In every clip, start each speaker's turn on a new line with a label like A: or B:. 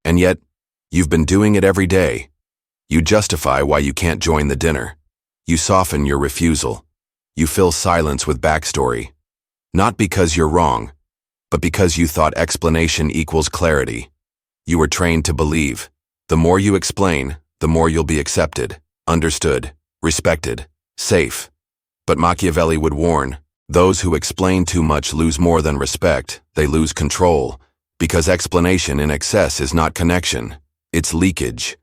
A: And yet, you've been doing it every day. You justify why you can't join the dinner. You soften your refusal. You fill silence with backstory. Not because you're wrong, but because you thought explanation equals clarity. You were trained to believe. The more you explain, the more you'll be accepted, understood, respected, safe. But Machiavelli would warn, those who explain too much lose more than respect, they lose control, because explanation in excess is not connection, it's leakage.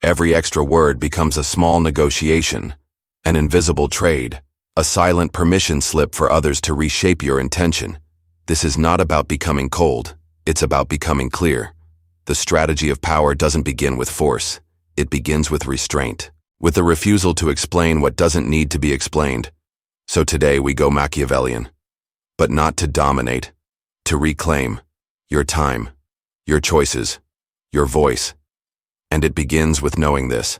A: Every extra word becomes a small negotiation, an invisible trade, a silent permission slip for others to reshape your intention. This is not about becoming cold, it's about becoming clear. The strategy of power doesn't begin with force, it begins with restraint, with the refusal to explain what doesn't need to be explained. So today we go Machiavellian, but not to dominate, to reclaim your time, your choices, your voice. And it begins with knowing this.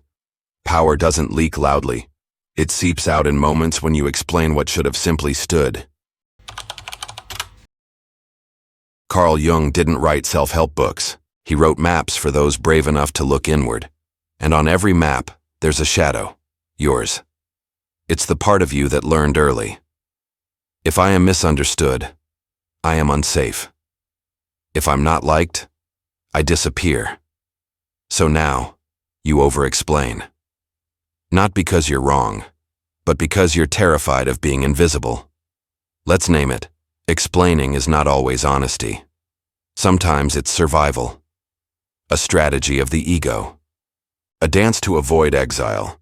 A: Power doesn't leak loudly. It seeps out in moments when you explain what should have simply stood. Carl Jung didn't write self-help books. He wrote maps for those brave enough to look inward. And on every map, there's a shadow, yours. It's the part of you that learned early. If I am misunderstood, I am unsafe. If I'm not liked, I disappear. So now, you over-explain. Not because you're wrong, but because you're terrified of being invisible. Let's name it. Explaining is not always honesty. Sometimes it's survival. A strategy of the ego. A dance to avoid exile.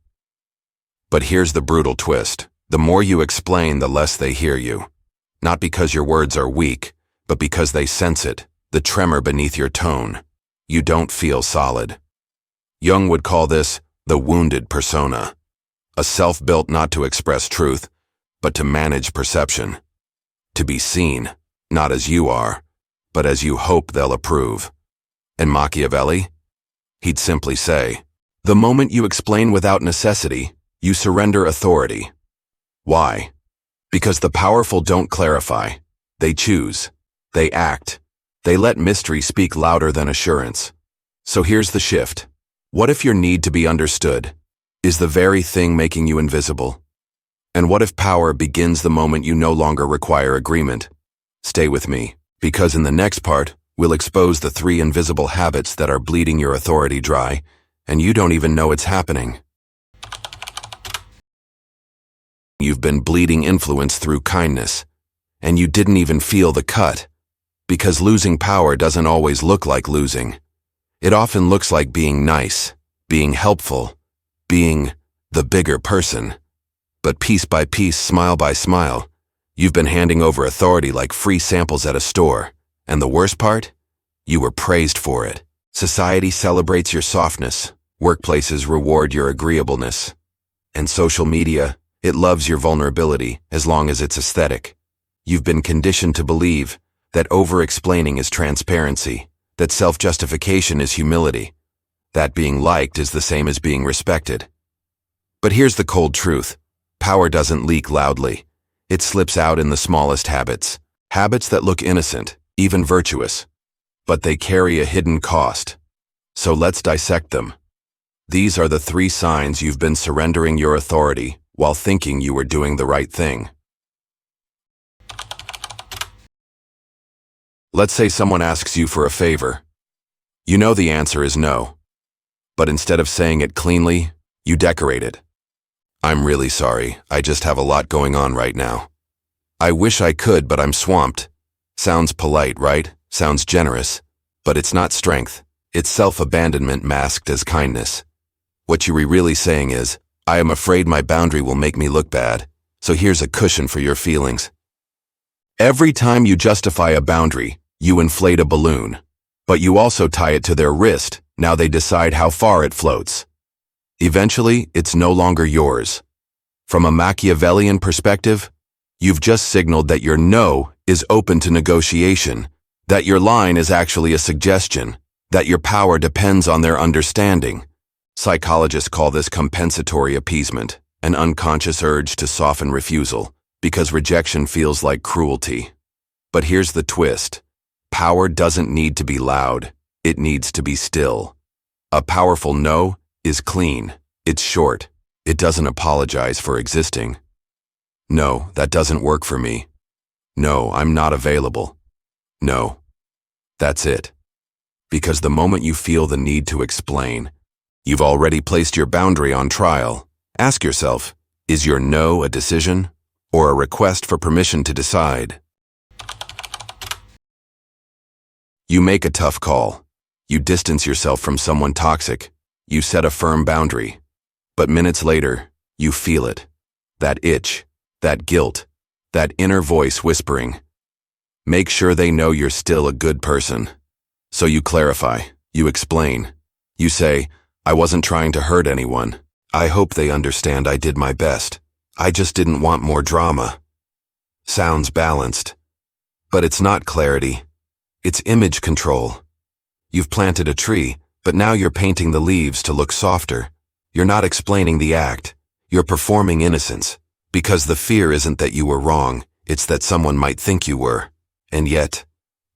A: But here's the brutal twist. The more you explain, the less they hear you. Not because your words are weak, but because they sense it, the tremor beneath your tone. You don't feel solid. Jung would call this the wounded persona. A self built not to express truth, but to manage perception. To be seen, not as you are, but as you hope they'll approve. And Machiavelli? He'd simply say, the moment you explain without necessity, you surrender authority. Why? Because the powerful don't clarify. They choose. They act. They let mystery speak louder than assurance. So here's the shift. What if your need to be understood is the very thing making you invisible? And what if power begins the moment you no longer require agreement? Stay with me, because in the next part, we'll expose the 3 invisible habits that are bleeding your authority dry, and you don't even know it's happening. You've been bleeding influence through kindness, and you didn't even feel the cut. Because losing power doesn't always look like losing. It often looks like being nice, being helpful, being the bigger person. But piece by piece, smile by smile, you've been handing over authority like free samples at a store. And the worst part? You were praised for it. Society celebrates your softness. Workplaces reward your agreeableness. And social media, it loves your vulnerability as long as it's aesthetic. You've been conditioned to believe that over-explaining is transparency, that self-justification is humility, that being liked is the same as being respected. But here's the cold truth. Power doesn't leak loudly. It slips out in the smallest habits. Habits that look innocent, even virtuous. But they carry a hidden cost. So let's dissect them. These are the 3 signs you've been surrendering your authority while thinking you were doing the right thing. Let's say someone asks you for a favor. You know the answer is no. But instead of saying it cleanly, you decorate it. I'm really sorry, I just have a lot going on right now. I wish I could, but I'm swamped. Sounds polite, right? Sounds generous. But it's not strength. It's self-abandonment masked as kindness. What you're really saying is, I am afraid my boundary will make me look bad, so here's a cushion for your feelings. Every time you justify a boundary, you inflate a balloon. But you also tie it to their wrist. Now they decide how far it floats. Eventually, it's no longer yours. From a Machiavellian perspective, you've just signaled that your no is open to negotiation, that your line is actually a suggestion, that your power depends on their understanding. Psychologists call this compensatory appeasement, an unconscious urge to soften refusal, because rejection feels like cruelty. But here's the twist. Power doesn't need to be loud. It needs to be still. A powerful no is clean. It's short. It doesn't apologize for existing. No, that doesn't work for me. No, I'm not available. No. That's it. Because the moment you feel the need to explain, you've already placed your boundary on trial. Ask yourself, is your no a decision or a request for permission to decide? You make a tough call. You distance yourself from someone toxic. You set a firm boundary. But minutes later, you feel it. That itch, that guilt, that inner voice whispering. Make sure they know you're still a good person. So you clarify, you explain. You say, I wasn't trying to hurt anyone. I hope they understand I did my best. I just didn't want more drama. Sounds balanced. But it's not clarity. It's image control. You've planted a tree, but now you're painting the leaves to look softer. You're not explaining the act. You're performing innocence. Because the fear isn't that you were wrong, it's that someone might think you were. And yet,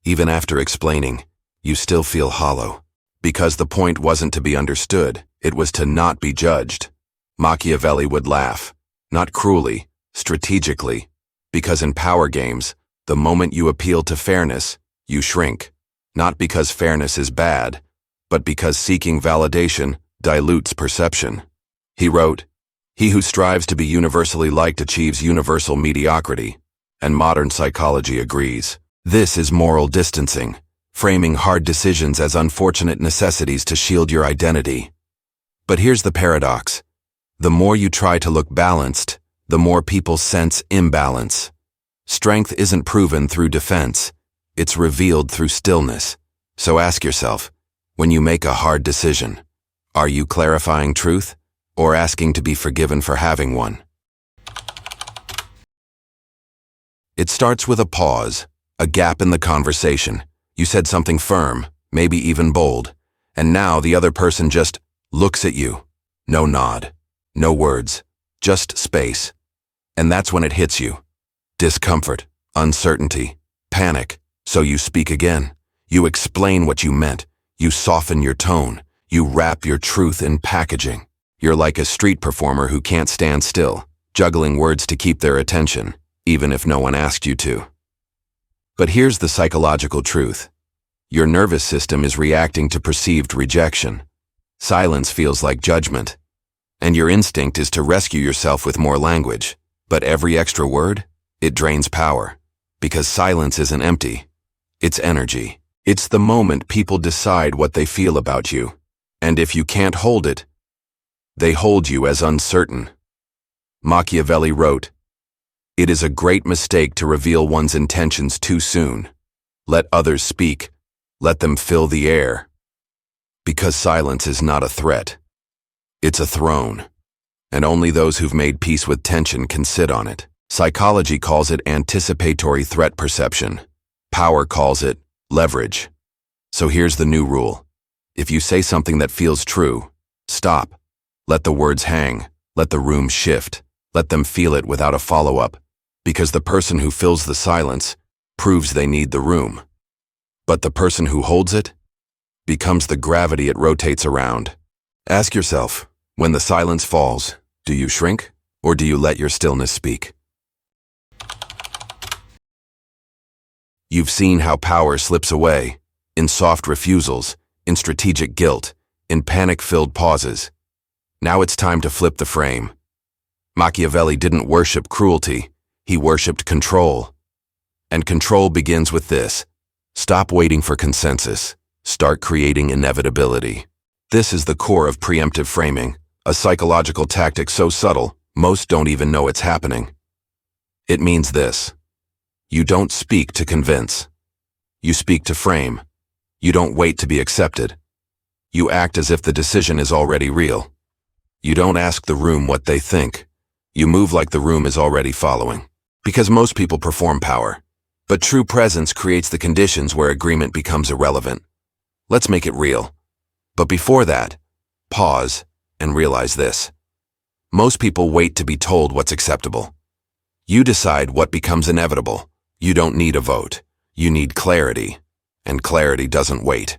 A: even after explaining, you still feel hollow. Because the point wasn't to be understood, it was to not be judged. Machiavelli would laugh, not cruelly, strategically. Because in power games, the moment you appeal to fairness, you shrink. Not because fairness is bad, but because seeking validation dilutes perception. He wrote, "He who strives to be universally liked achieves universal mediocrity," and modern psychology agrees. This is moral distancing, framing hard decisions as unfortunate necessities to shield your identity. But here's the paradox. The more you try to look balanced, the more people sense imbalance. Strength isn't proven through defense. It's revealed through stillness. So ask yourself, when you make a hard decision, are you clarifying truth or asking to be forgiven for having one? It starts with a pause, a gap in the conversation. You said something firm, maybe even bold, and now the other person just looks at you. No nod, no words, just space. And that's when it hits you. Discomfort, uncertainty, panic. So you speak again. You explain what you meant. You soften your tone. You wrap your truth in packaging. You're like a street performer who can't stand still, juggling words to keep their attention, even if no one asked you to. But here's the psychological truth. Your nervous system is reacting to perceived rejection. Silence feels like judgment. And your instinct is to rescue yourself with more language. But every extra word, it drains power. Because silence isn't empty. It's energy. It's the moment people decide what they feel about you. And if you can't hold it, they hold you as uncertain. Machiavelli wrote, "It is a great mistake to reveal one's intentions too soon. Let others speak. Let them fill the air." Because silence is not a threat. It's a throne. And only those who've made peace with tension can sit on it. Psychology calls it anticipatory threat perception. Power calls it leverage. So here's the new rule. If you say something that feels true, stop. Let the words hang. Let the room shift. Let them feel it without a follow-up. Because the person who fills the silence proves they need the room. But the person who holds it becomes the gravity it rotates around. Ask yourself, when the silence falls, do you shrink or do you let your stillness speak? You've seen how power slips away, in soft refusals, in strategic guilt, in panic-filled pauses. Now it's time to flip the frame. Machiavelli didn't worship cruelty, he worshipped control. And control begins with this. Stop waiting for consensus. Start creating inevitability. This is the core of preemptive framing, a psychological tactic so subtle, most don't even know it's happening. It means this. You don't speak to convince. You speak to frame. You don't wait to be accepted. You act as if the decision is already real. You don't ask the room what they think. You move like the room is already following. Because most people perform power. But true presence creates the conditions where agreement becomes irrelevant. Let's make it real. But before that, pause and realize this. Most people wait to be told what's acceptable. You decide what becomes inevitable. You don't need a vote. You need clarity. And clarity doesn't wait.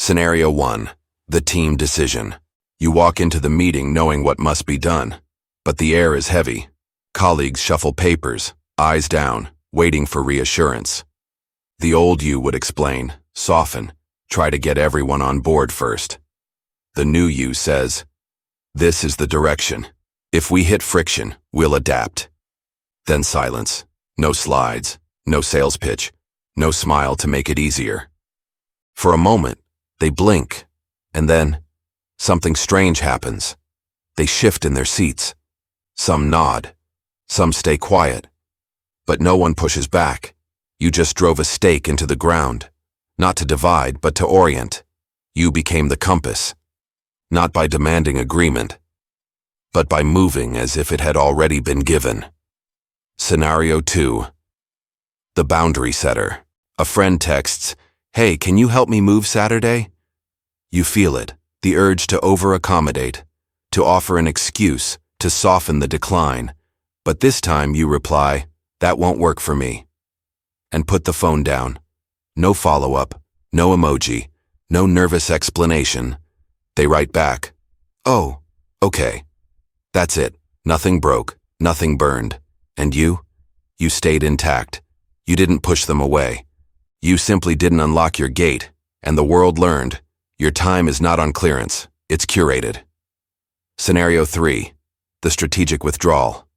A: Scenario 1. The team decision. You walk into the meeting knowing what must be done, but the air is heavy. Colleagues shuffle papers, eyes down, waiting for reassurance. The old you would explain, soften, try to get everyone on board first. The new you says, "This is the direction. If we hit friction, we'll adapt." Then silence. No slides, no sales pitch, no smile to make it easier. For a moment, they blink, and then something strange happens. They shift in their seats. Some nod, some stay quiet, but no one pushes back. You just drove a stake into the ground, not to divide, but to orient. You became the compass, not by demanding agreement, but by moving as if it had already been given. Scenario 2. The boundary setter. A friend texts, "Hey, can you help me move Saturday?" You feel it, the urge to over-accommodate, to offer an excuse, to soften the decline. But this time you reply, "That won't work for me," and put the phone down. No follow-up, no emoji, no nervous explanation. They write back, "Oh, okay." That's it. Nothing broke, nothing burned. And you? You stayed intact. You didn't push them away. You simply didn't unlock your gate, and the world learned, your time is not on clearance, it's curated. Scenario 3. The strategic withdrawal.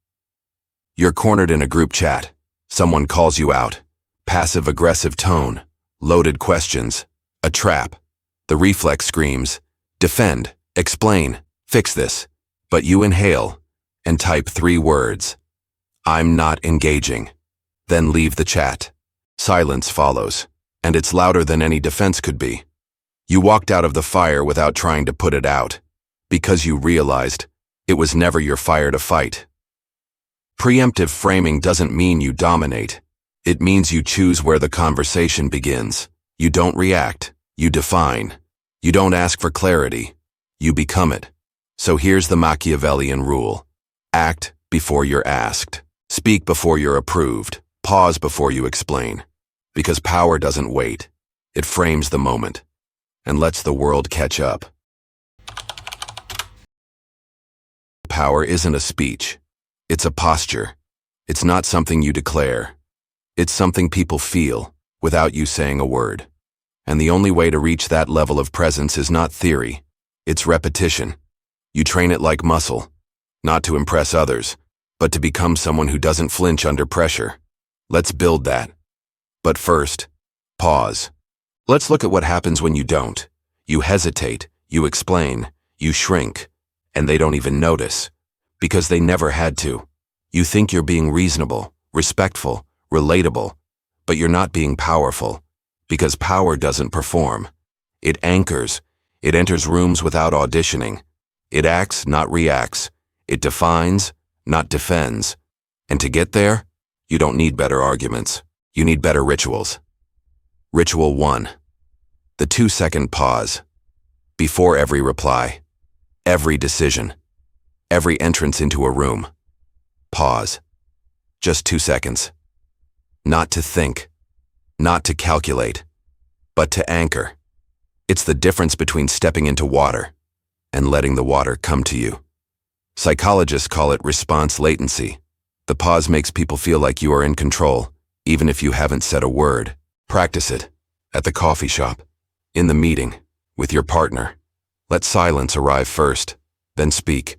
A: You're cornered in a group chat. Someone calls you out. Passive-aggressive tone, loaded questions, a trap. The reflex screams, "Defend, explain, fix this." But you inhale and type 3 words. "I'm not engaging." Then leave the chat. Silence follows, and it's louder than any defense could be. You walked out of the fire without trying to put it out, because you realized it was never your fire to fight. Preemptive framing doesn't mean you dominate. It means you choose where the conversation begins. You don't react, you define. You don't ask for clarity, you become it. So here's the Machiavellian rule. Act before you're asked. Speak before you're approved. Pause before you explain. Because power doesn't wait. It frames the moment and lets the world catch up. Power isn't a speech. It's a posture. It's not something you declare. It's something people feel without you saying a word. And the only way to reach that level of presence is not theory. It's repetition. You train it like muscle, not to impress others, but to become someone who doesn't flinch under pressure. Let's build that. But first, pause. Let's look at what happens when you don't. You hesitate, you explain, you shrink, and they don't even notice, because they never had to. You think you're being reasonable, respectful, relatable, but you're not being powerful, because power doesn't perform. It anchors. It enters rooms without auditioning. It acts, not reacts. It defines, not defends. And to get there, you don't need better arguments. You need better rituals. Ritual 1. The 2-second pause. Before every reply, every decision, every entrance into a room. Pause. Just 2 seconds. Not to think, not to calculate, but to anchor. It's the difference between stepping into water and letting the water come to you. Psychologists call it response latency. The pause makes people feel like you are in control, even if you haven't said a word. Practice it. At the coffee shop, in the meeting, with your partner. Let silence arrive first, then speak.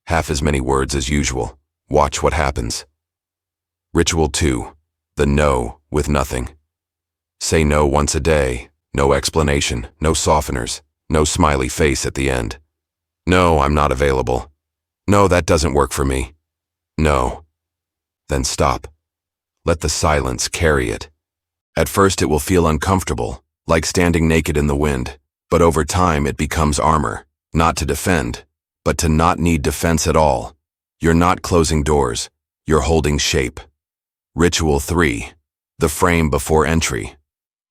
A: Half as many words as usual. Watch what happens. Ritual 2. The no with nothing. Say no once a day. No explanation, no softeners, no smiley face at the end. No, I'm not available. No, that doesn't work for me. No. Then stop. Let the silence carry it. At first it will feel uncomfortable, like standing naked in the wind, but over time it becomes armor, not to defend, but to not need defense at all. You're not closing doors, you're holding shape. Ritual 3. The frame before entry.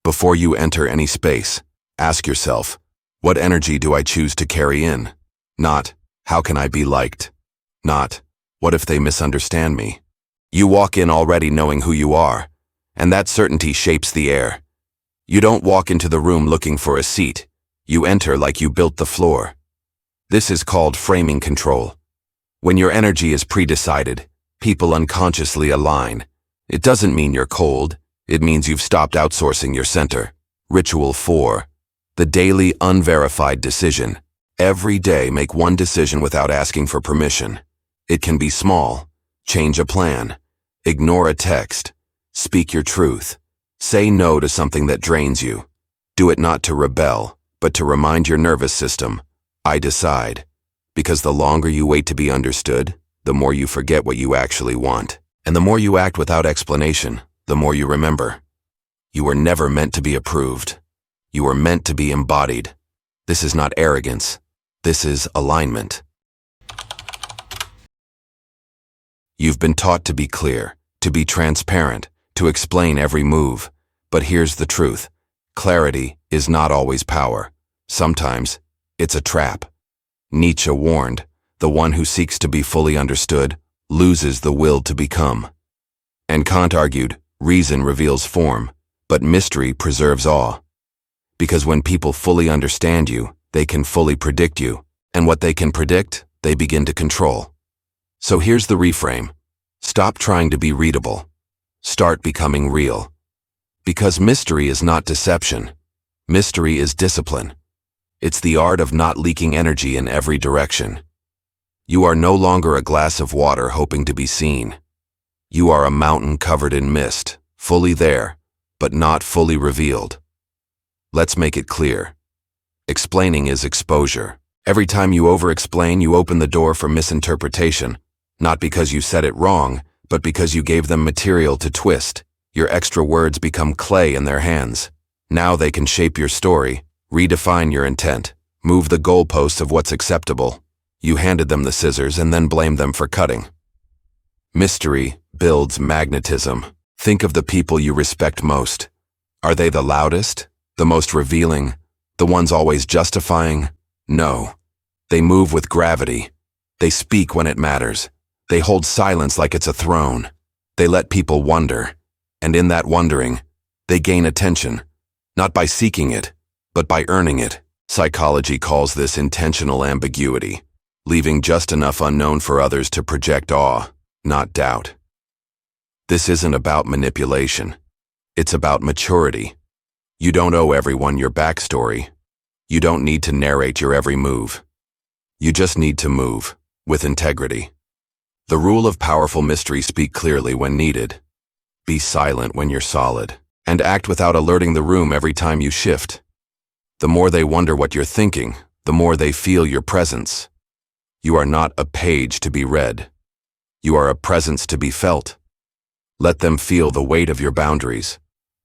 A: Before you enter any space, ask yourself, what energy do I choose to carry in? Not, how can I be liked? Not, what if they misunderstand me? You walk in already knowing who you are, and that certainty shapes the air. You don't walk into the room looking for a seat. You enter like you built the floor. This is called framing control. When your energy is pre-decided, people unconsciously align. It doesn't mean you're cold. It means you've stopped outsourcing your center. Ritual 4. The daily unverified decision. Every day make one decision without asking for permission. It can be small. Change a plan. Ignore a text. Speak your truth. Say no to something that drains you. Do it not to rebel, but to remind your nervous system, I decide. Because the longer you wait to be understood, the more you forget what you actually want. And the more you act without explanation, the more you remember. You were never meant to be approved. You were meant to be embodied. This is not arrogance. This is alignment. You've been taught to be clear, to be transparent, to explain every move. But here's the truth. Clarity is not always power. Sometimes, it's a trap. Nietzsche warned, the one who seeks to be fully understood loses the will to become. And Kant argued, reason reveals form, but mystery preserves awe. Because when people fully understand you, they can fully predict you, and what they can predict, they begin to control. So here's the reframe. Stop trying to be readable. Start becoming real. Because mystery is not deception. Mystery is discipline. It's the art of not leaking energy in every direction. You are no longer a glass of water hoping to be seen. You are a mountain covered in mist, fully there, but not fully revealed. Let's make it clear. Explaining is exposure. Every time you over-explain, you open the door for misinterpretation, not because you said it wrong, but because you gave them material to twist. Your extra words become clay in their hands. Now they can shape your story, redefine your intent, move the goalposts of what's acceptable. You handed them the scissors and then blamed them for cutting. Mystery builds magnetism. Think of the people you respect most. Are they the loudest? The most revealing? The ones always justifying? No. They move with gravity. They speak when it matters. They hold silence like it's a throne. They let people wonder. And in that wondering, they gain attention. Not by seeking it, but by earning it. Psychology calls this intentional ambiguity, leaving just enough unknown for others to project awe, not doubt. This isn't about manipulation. It's about maturity. You don't owe everyone your backstory. You don't need to narrate your every move. You just need to move, with integrity. The rule of powerful mystery: speak clearly when needed. Be silent when you're solid. And act without alerting the room every time you shift. The more they wonder what you're thinking, the more they feel your presence. You are not a page to be read. You are a presence to be felt. Let them feel the weight of your boundaries,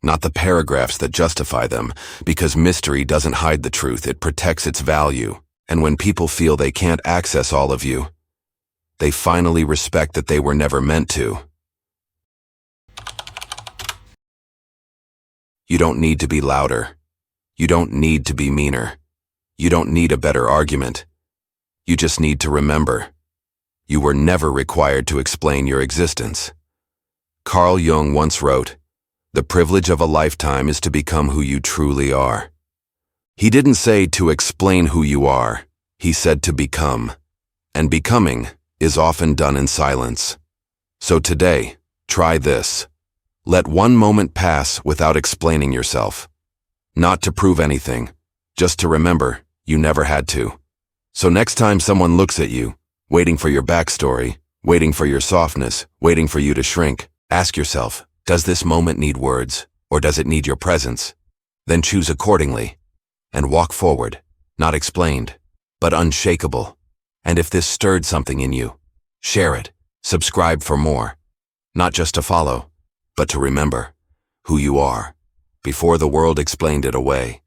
A: not the paragraphs that justify them, because mystery doesn't hide the truth, it protects its value. And when people feel they can't access all of you, they finally respect that they were never meant to. You don't need to be louder. You don't need to be meaner. You don't need a better argument. You just need to remember. You were never required to explain your existence. Carl Jung once wrote, "The privilege of a lifetime is to become who you truly are." He didn't say to explain who you are. He said to become. And becoming is often done in silence. So today, try this. Let one moment pass without explaining yourself. Not to prove anything, just to remember you never had to. So next time someone looks at you, waiting for your backstory, waiting for your softness, waiting for you to shrink, ask yourself, does this moment need words, or does it need your presence? Then choose accordingly, and walk forward, not explained, but unshakable. And if this stirred something in you, share it, subscribe for more, not just to follow, but to remember who you are, before the world explained it away.